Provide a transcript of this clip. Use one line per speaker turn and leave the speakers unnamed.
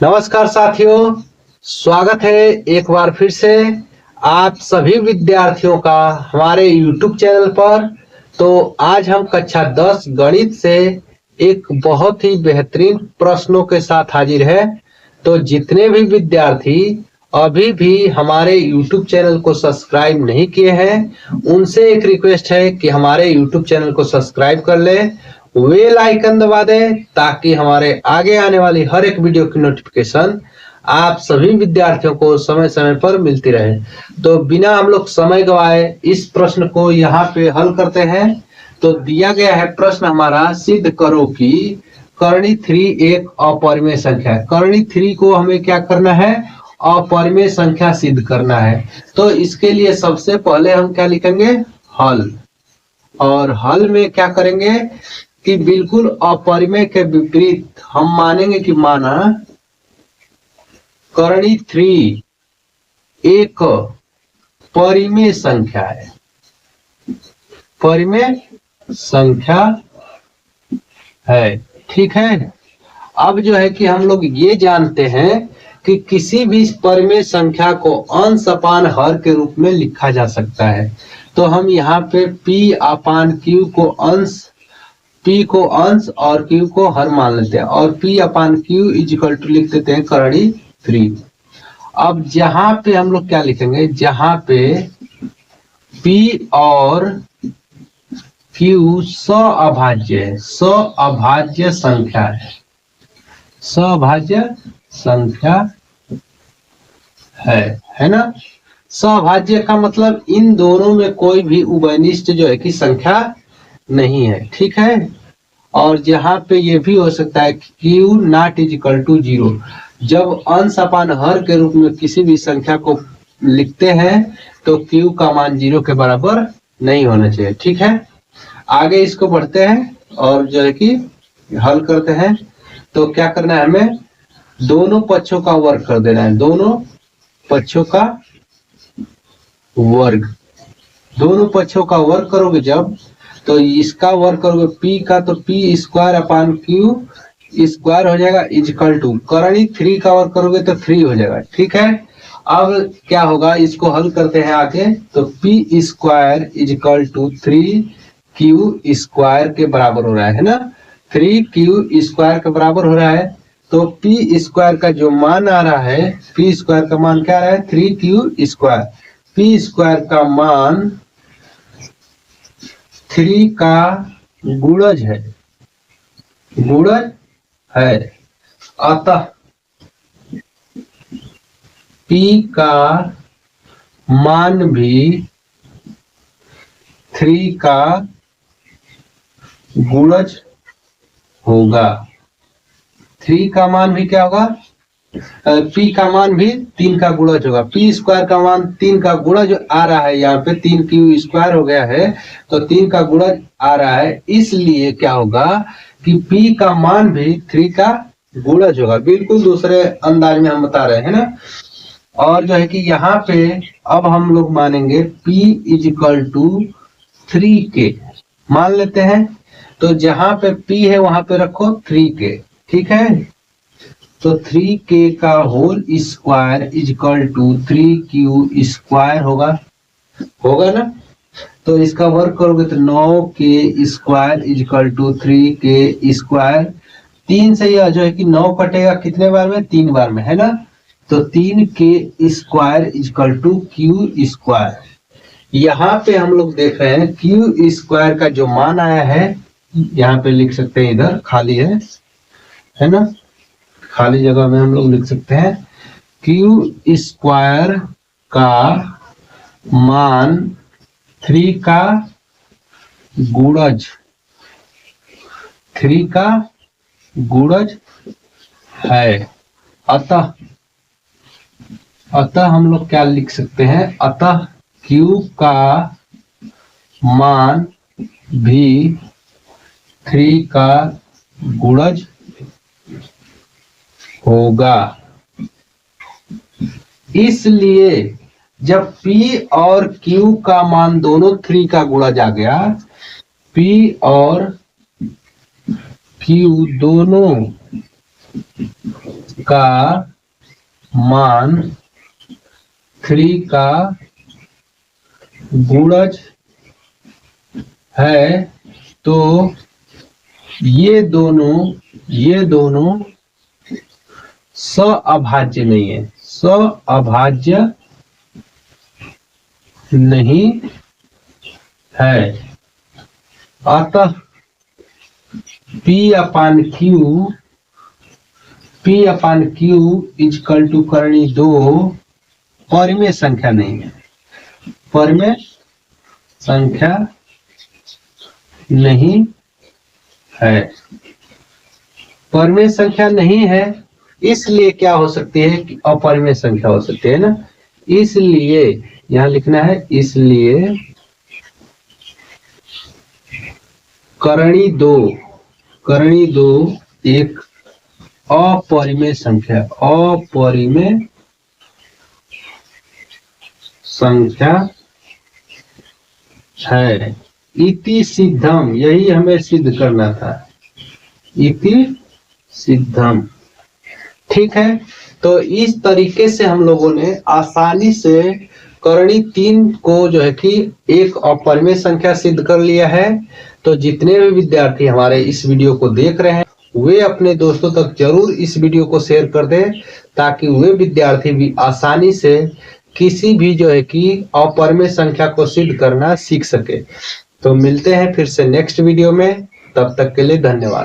नमस्कार साथियों, स्वागत है एक बार फिर से आप सभी विद्यार्थियों का हमारे YouTube चैनल पर। तो आज हम कक्षा 10 गणित से एक बहुत ही बेहतरीन प्रश्नों के साथ हाजिर है। तो जितने भी विद्यार्थी अभी भी हमारे YouTube चैनल को सब्सक्राइब नहीं किए हैं, उनसे एक रिक्वेस्ट है कि हमारे YouTube चैनल को सब्सक्राइब कर लें, बेल आइकन दबा दें ताकि हमारे आगे आने वाली हर एक वीडियो की नोटिफिकेशन आप सभी विद्यार्थियों को समय समय पर मिलती रहे। तो बिना हम लोग समय गवाए इस प्रश्न को यहाँ पे हल करते हैं। तो दिया गया है प्रश्न हमारा, सिद्ध करो कि कर्णी 3 एक अपरिमेय संख्या है। कर्णी 3 को हमें क्या करना है? अपरिमेय संख्या सिद्ध करना है। तो इसके लिए सबसे पहले हम क्या लिखेंगे? हल। और हल में क्या करेंगे कि बिल्कुल अपरिमेय के विपरीत हम मानेंगे कि माना कर्णी 3 एक परिमेय संख्या है। परिमेय संख्या है, ठीक है। अब जो है कि हम लोग ये जानते हैं कि किसी भी परिमेय संख्या को अंश अपान हर के रूप में लिखा जा सकता है। तो हम यहाँ पे P अपान Q को अंश, P को अंश और Q को हर मान लेते हैं और P upon Q is equal to लिख देते हैं कर्णी 3। अब जहां पे हम लोग क्या लिखेंगे? जहां पे P और Q सअभाज्य है, सअभाज्य संख्या है, सअभाज्य संख्या है ना। सअभाज्य का मतलब इन दोनों में कोई भी उभयनिष्ठ जो है कि संख्या नहीं है, ठीक है। और जहां पे ये भी हो सकता है कि Q नॉट इजिकल टू 0। जब अंश अपान हर के रूप में किसी भी संख्या को लिखते हैं तो Q का मान 0 के बराबर नहीं होना चाहिए, ठीक है। आगे इसको बढ़ते हैं और जो है कि हल करते हैं। तो क्या करना है हमें? दोनों पक्षों का वर्ग कर देना है, दोनों पक्षों का वर्ग। दोनों पक्षों का वर्ग करोगे जब, तो इसका वर्ग करोगे P का, तो P square upon Q square हो जाएगा इजिकल टू कर्णी 3 का वर्ग करोगे तो 3 हो जाएगा, ठीक है। अब क्या होगा, इसको हल करते हैं आगे। तो P square is equal to 3Q square के बराबर हो रहा है ना। 3Q स्क्वायर के बराबर हो रहा है। तो P स्क्वायर का जो मान आ रहा है, P स्क्वायर का मान क्या आ रहा है? 3Q square. P स्क्वायर का मान 3 का गुणज है, गुणज है। अतः P का मान भी 3 का गुणज होगा। 3 का मान भी क्या होगा? P का मान भी 3 का गुणज होगा। P स्क्वायर का मान 3 का गुणज आ रहा है, यहाँ पे 3Q स्क्वायर हो गया है तो 3 का गुणज आ रहा है, इसलिए क्या होगा कि P का मान भी 3 का गुणज होगा। बिल्कुल दूसरे अंदाज में हम बता रहे हैं ना। और जो है कि यहाँ पे अब हम लोग मानेंगे P इजिकल टू 3K मान लेते हैं। तो जहां पे P है वहां पे रखो 3K, ठीक है। तो 3K का whole square is equal to 3Q square होगा, होगा ना। तो इसका वर्ग करोगे तो 9K square is equal to 3K square. 3 से यह जो है कि 9 कटेगा कितने बार में? 3 बार में, है ना। तो 3K square is equal to Q square. यहाँ पे हम लोग देख रहे हैं Q स्क्वायर का जो मान आया है, यहाँ पे लिख सकते हैं, इधर खाली है ना, खाली जगह में हम लोग लिख सकते हैं Q स्क्वायर का मान 3 का गुणज, 3 का गुणज है। अतः हम लोग क्या लिख सकते हैं? अतः Q का मान भी 3 का गुणज होगा। इसलिए जब P और Q का मान दोनों 3 का गुणज आ गया, P और Q दोनों का मान 3 का गुणज है तो ये दोनों सअभाज्य नहीं है, सअभाज्य नहीं है। अतः P upon Q is equal to करणी 2 परिमेय संख्या नहीं है, परिमेय संख्या नहीं है। परिमेय संख्या नहीं है, इसलिए क्या हो सकती है कि अपरिमेय संख्या हो सकती है ना। इसलिए यहां लिखना है, इसलिए करणी 2 एक अपरिमेय संख्या है। इति सिद्धम, यही हमें सिद्ध करना था, इति सिद्धम। ठीक है, तो इस तरीके से हम लोगों ने आसानी से करणी 3 को जो है कि एक अपरिमेय संख्या सिद्ध कर लिया है। तो जितने भी विद्यार्थी हमारे इस वीडियो को देख रहे हैं वे अपने दोस्तों तक जरूर इस वीडियो को शेयर कर दें, ताकि वे विद्यार्थी भी आसानी से किसी भी जो है कि अपरिमेय संख्या को सिद्ध करना सीख सके। तो मिलते हैं फिर से नेक्स्ट वीडियो में, तब तक के लिए धन्यवाद।